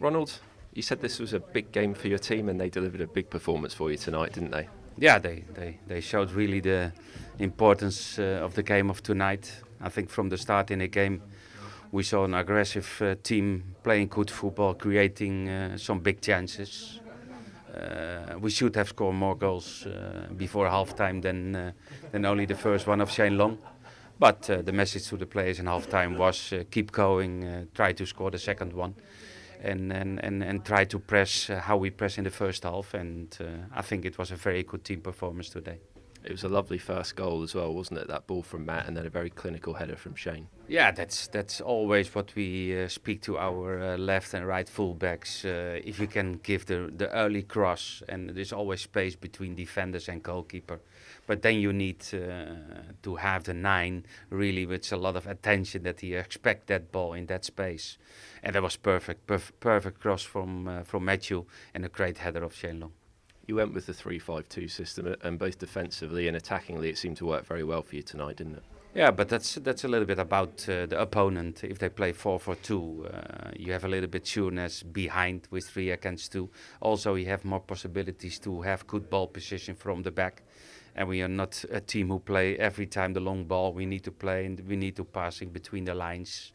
Ronald, you said this was a big game for your team and they delivered a big performance for you tonight, didn't they? Yeah, they showed really the importance of the game of tonight. I think from the start in the game we saw an aggressive team playing good football, creating some big chances. We should have scored more goals before half-time than only the first one of Shane Long. But the message to the players in half-time was keep going, try to score the second one. And try to press how we press in the first half. And I think it was a very good team performance today. It was a lovely first goal as well, wasn't it? That ball from Matt and then a very clinical header from Shane. Yeah, that's always what we speak to our left and right fullbacks. If you can give the early cross, and there's always space between defenders and goalkeeper. But then you need to have the 9 really with a lot of attention that he expect that ball in that space. And that was perfect cross from Matthew and a great header of Shane Long. You went with the 3-5-2 system, and both defensively and attackingly it seemed to work very well for you tonight, didn't it? Yeah, but that's a little bit about the opponent. If they play 4-4-2, you have a little bit sureness behind with 3 against 2. Also, you have more possibilities to have good ball position from the back. And we are not a team who play every time the long ball. We need to play and we need to passing between the lines.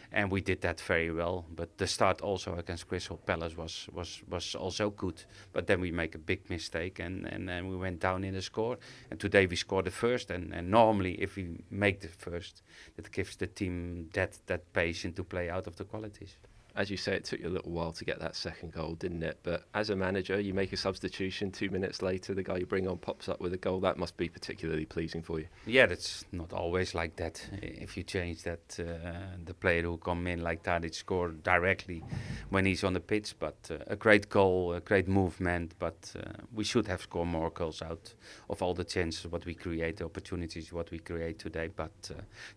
And we did that very well. But the start also against Crystal Palace was also good. But then we make a big mistake and we went down in the score. And today we scored the first. And normally if we make the first, that gives the team that patience to play out of the qualities. As you say, it took you a little while to get that second goal, didn't it? But as a manager, you make a substitution, 2 minutes later, the guy you bring on pops up with a goal. That must be particularly pleasing for you. Yeah, that's not always like that. If you change that, the player who come in like that, it score directly when he's on the pitch. But a great goal, a great movement. But we should have scored more goals out of all the chances what we create, the opportunities what we create today. But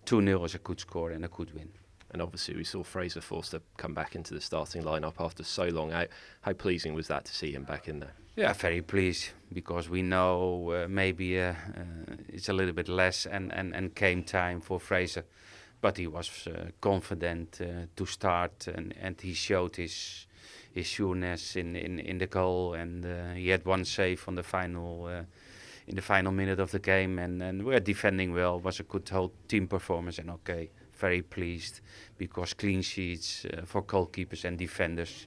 2-0 is a good score and a good win. And obviously we saw Fraser forced to come back into the starting lineup after so long out. How pleasing was that to see him back in there? Yeah, very pleased, because we know maybe it's a little bit less and game time for Fraser. But he was confident to start and he showed his sureness in the goal, and he had one save on the final in the final minute of the game, and we're defending well. It was a good whole team performance, and okay, very pleased, because clean sheets for goalkeepers and defenders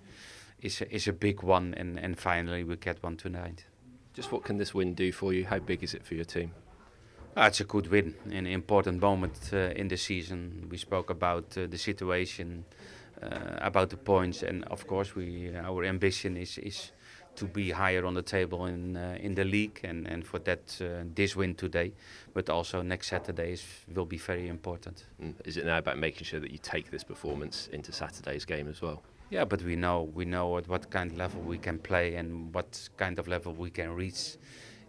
is a big one, and finally we get one tonight. Just what can this win do for you? How big is it for your team? It's a good win, an important moment in the season. We spoke about the situation, about the points, and of course our ambition is to be higher on the table in the league, and for that this win today, but also next Saturday will be very important. Is it now about making sure that you take this performance into Saturday's game as well? Yeah, but we know at what kind of level we can play and what kind of level we can reach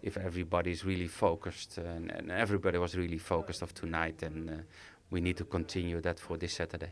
if everybody is really focused, and everybody was really focused of tonight, and we need to continue that for this Saturday.